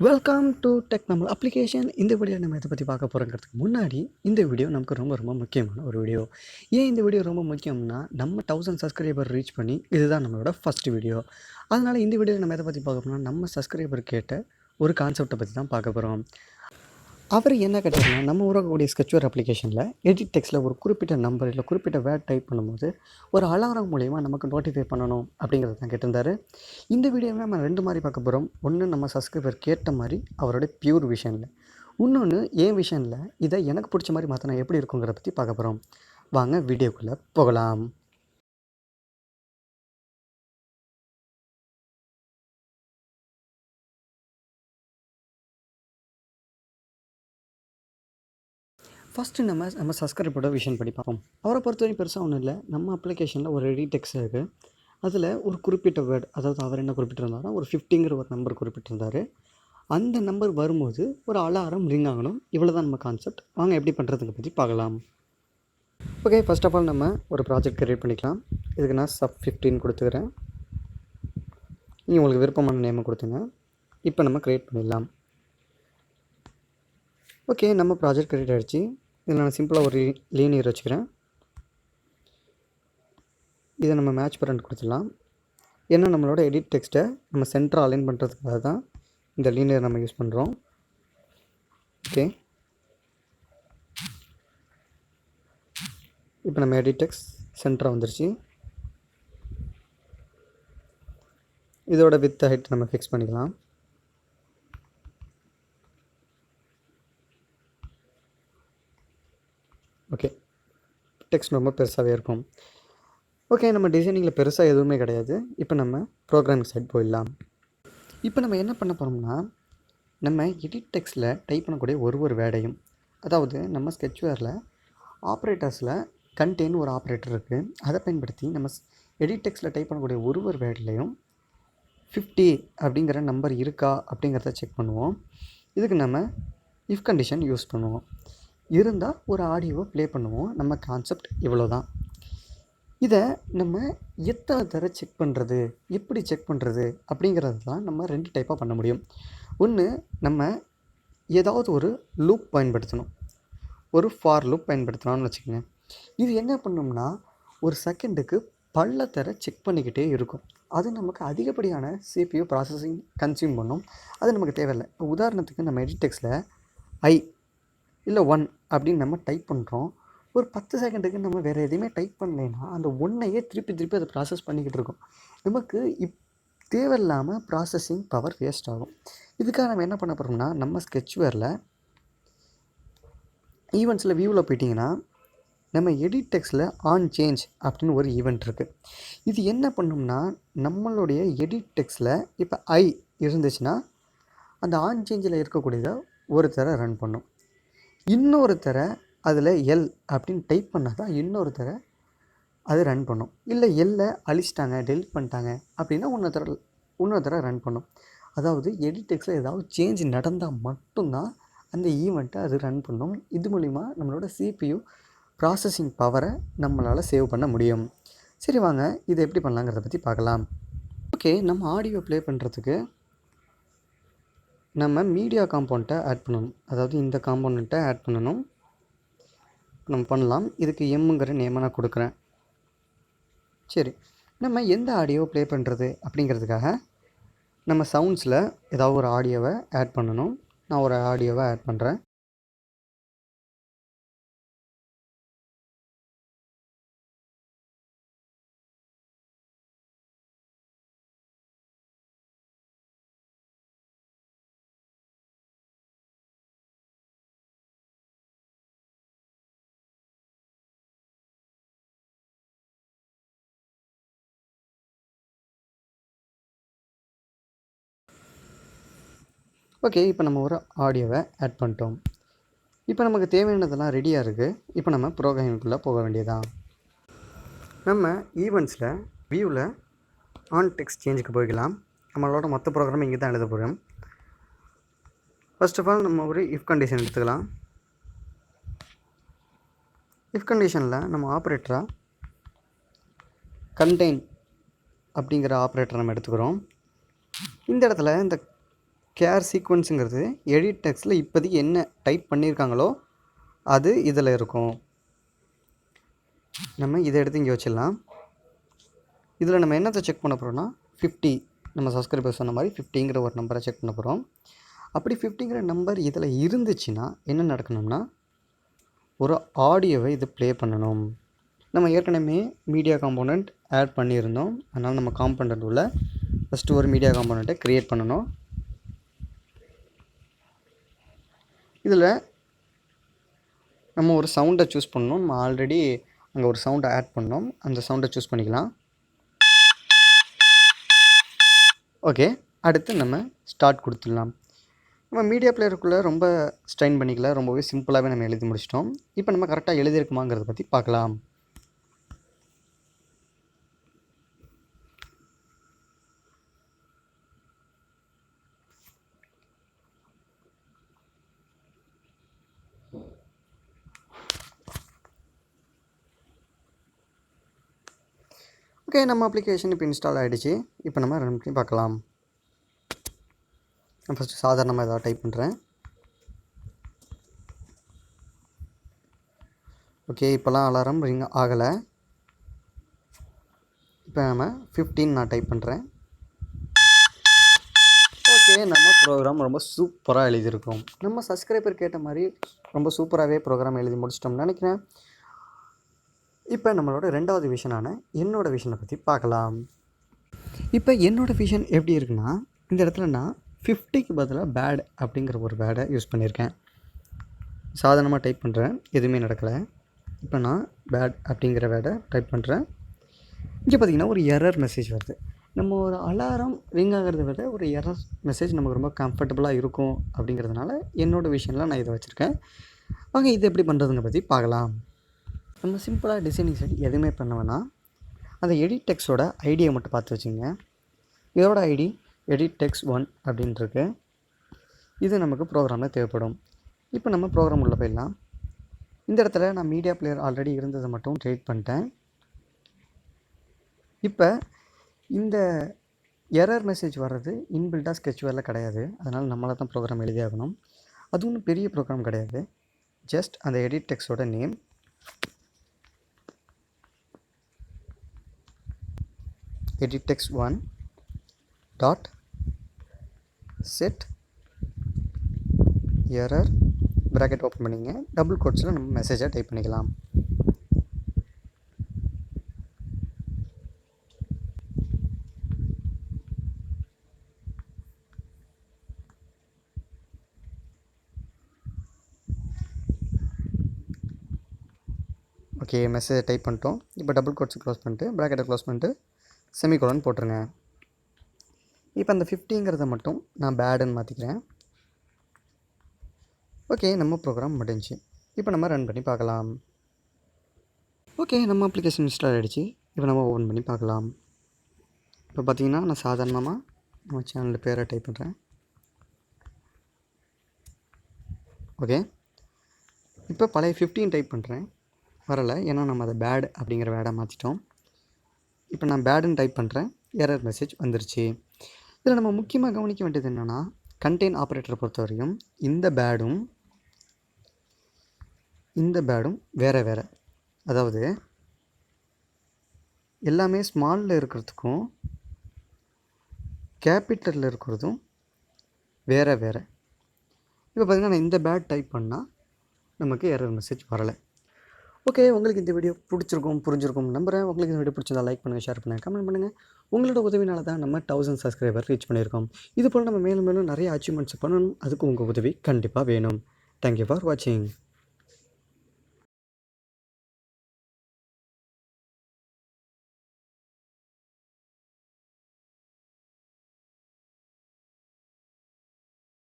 Welcome to tech நம்ம application. இந்த video நம்ம இதை பற்றி பார்க்க போகிறோங்கிறதுக்கு முன்னாடி இந்த வீடியோ நமக்கு ரொம்ப ரொம்ப முக்கியமான ஒரு வீடியோ. ஏன் இந்த வீடியோ ரொம்ப முக்கியம்னா, நம்ம 1000 சப்ஸ்கிரைபர் ரீச் பண்ணி இதுதான் நம்மளோட ஃபஸ்ட் வீடியோ. அதனால் இந்த வீடியோவில் நம்ம எதை பற்றி பார்க்க போகிறோம்னா, நம்ம சப்ஸ்கிரைபர் கேட்ட ஒரு கான்செப்டை பற்றி தான் பார்க்க போகிறோம். அவர் என்ன கேட்டார்னா, நம்ம உருவாக்கக்கூடிய ஸ்கெட்ச்வேர் அப்ளிகேஷனில் EditTextல ஒரு குறிப்பிட்ட நம்பர் இல்லை குறிப்பிட்ட வேர்ட் டைப் பண்ணும்போது ஒரு அலாரம் மூலயமா நமக்கு நோட்டிஃபை பண்ணணும் அப்படிங்கிறது தான் கேட்டிருந்தாரு. இந்த வீடியோவில் நம்ம 2 மாதிரி பார்க்க போகிறோம். ஒன்று நம்ம சப்ஸ்கிரைபர் கேட்ட மாதிரி அவரோட பியூர் விஷனில், இன்னொன்று என் விஷனில் இதை எனக்கு பிடிச்ச மாதிரி மாற்றினா எப்படி இருக்குங்கிறத பற்றி பார்க்க போகிறோம். வாங்க வீடியோக்குள்ளே போகலாம். ஃபஸ்ட்டு நம்ம சப்ஸ்கிரைபரோட விஷன் படி பார்ப்போம். அவரை பொறுத்தவரைக்கும் பெருசாக ஒன்றும் இல்லை. நம்ம அப்ளிகேஷனில் ஒரு EditText இருக்குது. அதில் ஒரு குறிப்பிட்ட வேர்ட், அதாவது அவர் என்ன குறிப்பிட்டிருந்தாருன்னா ஒரு 50ங்கிற ஒரு நம்பர் குறிப்பிட்டிருந்தார். அந்த நம்பர் வரும்போது ஒரு அலாரம் ரிங் ஆகணும். இவ்வளோ தான் நம்ம கான்செப்ட். வாங்க எப்படி பண்ணுறதுங்க பற்றி பார்க்கலாம். ஓகே, ஃபர்ஸ்ட் ஆஃப் ஆல் நம்ம ஒரு ப்ராஜெக்ட் க்ரியேட் பண்ணிக்கலாம். இதுக்கு நான் sub15 கொடுத்துக்கிறேன். நீங்கள் உங்களுக்கு விருப்பமான நேமை கொடுத்துங்க. இப்போ நம்ம க்ரியேட் பண்ணிடலாம். ஓகே, நம்ம ப்ராஜெக்ட் க்ரியேட் ஆகிடுச்சு. இதில் நான் சிம்பிளாக ஒரு லீனியர் வச்சுக்கிறேன். இதை நம்ம மேட்ச் பரண்ட் கொடுத்துடலாம். ஏன்னா நம்மளோட எடிட் டெக்ஸ்ட்டை நம்ம சென்டராக அலைன் பண்ணுறதுக்காக தான் இந்த லீனியர் நம்ம யூஸ் பண்ணுறோம். ஓகே, இப்போ நம்ம EditText சென்டராக வந்துருச்சு. இதோட வித் ஹைட் நம்ம ஃபிக்ஸ் பண்ணிக்கலாம். ஓகே, டெக்ஸ்ட் ரொம்ப பெருசாகவே இருக்கும். ஓகே, நம்ம டிசைனிங்கில் பெருசாக எதுவுமே கிடையாது. இப்போ நம்ம ப்ரோக்ராமிங் சைட் போயிடலாம். இப்போ நம்ம என்ன பண்ண போகிறோம்னா, நம்ம EditTextல டைப் பண்ணக்கூடிய ஒரு வேர்டையும், அதாவது நம்ம ஸ்கெட்ச்வேரில் ஆப்ரேட்டர்ஸில் கண்டெயின் ஒரு ஆப்ரேட்டர் இருக்குது. அதை பயன்படுத்தி நம்ம EditTextல டைப் பண்ணக்கூடிய ஒரு வேர்ட்லேயும் 50 அப்படிங்கிற நம்பர் இருக்கா அப்படிங்கிறத செக் பண்ணுவோம். இதுக்கு நம்ம இஃப் கண்டிஷன் யூஸ் பண்ணுவோம். இருந்தால் ஒரு ஆடியோவை ப்ளே பண்ணுவோம். நம்ம கான்செப்ட் இவ்வளோ தான். இதை நம்ம எத்தனை தடவை செக் பண்ணுறது, எப்படி செக் பண்ணுறது அப்படிங்கிறது தான் நம்ம 2 டைப்பாக பண்ண முடியும். ஒன்று, நம்ம ஏதாவது ஒரு லூப் பயன்படுத்தணும். ஒரு ஃபார் லூப் பயன்படுத்தலாம்னு வச்சுக்கோங்க. இது என்ன பண்ணோம்னா, ஒரு செகண்டுக்கு பல தடவை செக் பண்ணிக்கிட்டே இருக்கும். அது நமக்கு அதிகப்படியான CPU ப்ராசஸிங் கன்சியூம் பண்ணும். அது நமக்கு தேவையில்லை. இப்போ உதாரணத்துக்கு நம்ம EditTextல ஐ இல்லை 1 அப்படின்னு நம்ம டைப் பண்ணுறோம். ஒரு 10 செகண்டுக்கு நம்ம வேறு எதையுமே டைப் பண்ணலைன்னா அந்த ஒன்றையே திருப்பி அதை ப்ராசஸ் பண்ணிக்கிட்டு இருக்கோம். நமக்கு தேவையில்லாமல் ப்ராசஸிங் பவர் வேஸ்ட் ஆகும். இதுக்காக நம்ம என்ன பண்ண போகிறோம்னா, நம்ம ஸ்கெட்ச்வேரில் ஈவெண்ட்ஸில் வியூவில் போயிட்டிங்கன்னா நம்ம EditTextல ஆன் சேஞ்ச் அப்படின்னு ஒரு ஈவெண்ட் இருக்குது. இது என்ன பண்ணும்னா, நம்மளுடைய EditTextல இப்போ ஐ இருந்துச்சுன்னா அந்த ஆன் சேஞ்சில் இருக்கக்கூடியதை ஒரு தடவை ரன் பண்ணும். இன்னொரு தடவை அதில் எல் அப்படின்னு டைப் பண்ணால் தான் இன்னொரு தடவை அது ரன் பண்ணும். இல்லை எல்லை அழிச்சிட்டாங்க, டெலிட் பண்ணிட்டாங்க அப்படின்னா இன்னொரு தடவை ரன் பண்ணும். அதாவது EditTextல ஏதாவது சேஞ்ச் நடந்தால் மட்டும்தான் அந்த ஈவெண்ட்டை அது ரன் பண்ணும். இது மூலிமா நம்மளோட CPU ப்ராசஸிங் பவரை நம்மளால் சேவ் பண்ண முடியும். சரி, வாங்க இதை எப்படி பண்ணலாங்கிறத பற்றி பார்க்கலாம். ஓகே, நம்ம ஆடியோ ப்ளே பண்ணுறதுக்கு நம்ம மீடியா காம்பவுண்ட்டை ஆட் பண்ணணும். அதாவது இந்த காம்பவுண்ட்டை ஆட் பண்ணணும். நம்ம பண்ணலாம். இதுக்கு எம்முங்கிற நேமை நான் கொடுக்குறேன். சரி, நம்ம எந்த ஆடியோ ப்ளே பண்ணுறது அப்படிங்கிறதுக்காக நம்ம சவுண்ட்ஸில் ஏதாவது ஒரு ஆடியோவை ஆட் பண்ணணும். நான் ஒரு ஆடியோவை ஆட் பண்ணுறேன். ஓகே, இப்போ நம்ம ஒரு ஆடியோவை ஆட் பண்ணிட்டோம். இப்போ நமக்கு தேவையானதெல்லாம் ரெடியாக இருக்குது. இப்போ நம்ம ப்ரோக்ராமிங்குள்ளே போக வேண்டியதான். நம்ம ஈவெண்ட்ஸில் வியூவில் ஆன் டெக்ஸ்ட் சேஞ்சுக்கு போய்க்கலாம். நம்மளோட மொத்த ப்ரோக்ராம் இங்கே தான் எழுத போகிறோம். ஃபர்ஸ்ட் ஆஃப் ஆல் நம்ம ஒரு இஃப் கண்டிஷன் எடுத்துக்கலாம். இஃப் கண்டிஷனில் நம்ம ஆப்ரேட்டராக கண்டெயின் அப்படிங்கிற ஆப்ரேட்டர் நம்ம எடுத்துக்கிறோம். இந்த இடத்துல இந்த கேர் சீக்வன்ஸுங்கிறது எடிட் டெக்ஸ்ட்டில் இப்போதைக்கு என்ன டைப் பண்ணியிருக்காங்களோ அது இதில் இருக்கும். நம்ம இதை எடுத்து இங்கே வச்சிடலாம். இதில் நம்ம என்னத்தை செக் பண்ண போகிறோம்னா 50, நம்ம சப்ஸ்கிரைபர் சொன்ன மாதிரி 50ங்கிற ஒரு நம்பரை செக் பண்ண போகிறோம். அப்படி 50ங்கிற நம்பர் இதில் இருந்துச்சுன்னா என்ன நடக்கணும்னா ஒரு ஆடியோவை இது ப்ளே பண்ணணும். நம்ம ஏற்கனவே மீடியா காம்போனண்ட் ஆட் பண்ணியிருந்தோம். அதனால் நம்ம காம்போனண்ட் உள்ள ஃபஸ்ட்டு ஒரு மீடியா காம்போனண்ட்டை க்ரியேட் பண்ணணும். இதில் நம்ம ஒரு சவுண்டை சூஸ் பண்ணணும். நம்ம ஆல்ரெடி அங்கே ஒரு சவுண்டை ஆட் பண்ணோம். அந்த சவுண்டை சூஸ் பண்ணிக்கலாம். ஓகே, அடுத்து நம்ம ஸ்டார்ட் கொடுத்துடலாம். நம்ம மீடியா பிளேயருக்குள்ளே ரொம்ப ஸ்ட்ரெயின் பண்ணிக்கல, ரொம்பவே சிம்பிளாகவே நம்ம எழுதி முடிச்சிட்டோம். இப்போ நம்ம கரெக்டாக எழுதியிருக்குமாங்கிறத பற்றி பார்க்கலாம். ஓகே, நம்ம அப்ளிகேஷன் இப்போ இன்ஸ்டால் ஆகிடுச்சு. இப்போ நம்ம ரன் பண்ணி பார்க்கலாம். நான் ஃபஸ்ட்டு சாதாரணமாக ஏதாவது டைப் பண்ணுறேன். ஓகே, இப்போலாம் அலாரம் ரிங் ஆகலை. இப்போ நம்ம 15 நான் டைப் பண்ணுறேன். ஓகே, நம்ம ப்ரோக்ராம் ரொம்ப சூப்பராக எழுதியிருக்கோம். நம்ம சப்ஸ்கிரைபர் கேட்ட மாதிரி ரொம்ப சூப்பராகவே ப்ரோக்ராம் எழுதி முடிச்சிட்டோம்னு நினைக்கிறேன். இப்போ நம்மளோட ரெண்டாவது விஷனான என்னோடய விஷனை பற்றி பார்க்கலாம். இப்போ என்னோடய விஷன் எப்படி இருக்குன்னா, இந்த இடத்துல நான் 50க்கு பதிலாக பேட் அப்படிங்கிற ஒரு வேர்டை யூஸ் பண்ணியிருக்கேன். சாதாரணமாக டைப் பண்ணுறேன், எதுவுமே நடக்கலை. இப்போ நான் பேட் அப்படிங்கிற வேர்டை டைப் பண்ணுறேன். இங்கே பார்த்திங்கன்னா ஒரு எரர் மெசேஜ் வருது. நம்ம ஒரு அலாரம் ரிங் ஆகிறத விட ஒரு எரர் மெசேஜ் நமக்கு ரொம்ப கம்ஃபர்டபுளாக இருக்கும் அப்படிங்கிறதுனால என்னோடய விஷனில் நான் இதை வச்சுருக்கேன். வாங்க இது எப்படி பண்ணுறதுங்க பற்றி பார்க்கலாம். நம்ம சிம்பிளாக டிசைனிங் சைட் எதுவுமே பண்ண வேணாம். அந்த எடிட் டெக்ஸ்டோட ஐடியை மட்டும் பார்த்து வச்சுங்க. இதோட ஐடி EditText 1 அப்படின்ட்டுருக்கு. இது நமக்கு ப்ரோக்ராமில் தேவைப்படும். இப்போ நம்ம ப்ரோக்ராம் உள்ளே போயிடலாம். இந்த இடத்துல நான் மீடியா பிளேயர் ஆல்ரெடி இருந்ததை மட்டும் ட்ரேட் பண்ணிட்டேன். இப்போ இந்த எரர் மெசேஜ் வர்றது இன்பில்டாக ஸ்கெட்ச்வேரில் கிடையாது. அதனால் நம்மளால் தான் ப்ரோக்ராம் எழுதியாகணும். அது ஒன்றும் பெரிய ப்ரோக்ராம் கிடையாது. ஜஸ்ட் அந்த எடிட் டெக்ஸ்டோட name EditText 1 dot set error bracket open பண்ணிங்க. டபுள் கோட்ஸில் நம்ம மெசேஜை டைப் பண்ணிக்கலாம். ஓகே, மெசேஜை டைப் பண்ணிட்டோம். இப்போ டபுள் கோட்ஸை க்ளோஸ் பண்ணிட்டு ப்ராக்கெட்டை க்ளோஸ் பண்ணிட்டு செமிகோலன் போட்டுருங்க. இப்போ அந்த 50ங்கிறத மட்டும் நான் பேடுன்னு மாற்றிக்கிறேன். ஓகே, நம்ம ப்ரோக்ராம் முடிஞ்சு. இப்போ நம்ம ரன் பண்ணி பார்க்கலாம். ஓகே, நம்ம அப்ளிகேஷன் இன்ஸ்டால் ஆகிடுச்சு. இப்போ நம்ம ஓப்பன் பண்ணி பார்க்கலாம். இப்போ பார்த்திங்கன்னா நான் சாதாரணமாக நம்ம சேனல் பேரை டைப் பண்ணுறேன். ஓகே, இப்போ பழைய 15 டைப் பண்ணுறேன். வரலை, ஏன்னா நம்ம அதை பேட் அப்படிங்கிற வேர்டை மாற்றிட்டோம். இப்போ நான் பேடுன்னு டைப் பண்ணுறேன். எரர் மெசேஜ் வந்துருச்சு. இதில் நம்ம முக்கியமாக கவனிக்க வேண்டியது என்னென்னா, கண்டெயின் ஆப்ரேட்டரை பொறுத்த வரையும் இந்த பேடும் வேறு. அதாவது எல்லாமே ஸ்மாலில் இருக்கிறதுக்கும் கேபிட்டலில் இருக்கிறதும் வேறு. இப்போ பார்த்திங்கன்னா நான் இந்த பேட் டைப் பண்ணால் நமக்கு எரர் மெசேஜ் வரலை. ஓகே, உங்களுக்கு இந்த வீடியோ புரிஞ்சிருக்கும் நம்புகிறேன். உங்களுக்கு இந்த வீடியோ பிடிச்சதா லைக் பண்ணுங்கள், ஷேர் பண்ணுங்கள், கமெண்ட் பண்ணுங்கள். உங்களோட உதவினால தான் நம்ம 1000 சப்ஸ்கிரைபர் ரீச் பண்ணியிருக்கோம். இது போல் நம்ம மேலும் நிறைய அச்சீவ்மெண்ட்ஸ் பண்ணணும். அதுக்கு உங்கள் உதவி கண்டிப்பாக வேணும். தேங்க்யூ ஃபார் வாட்சிங்.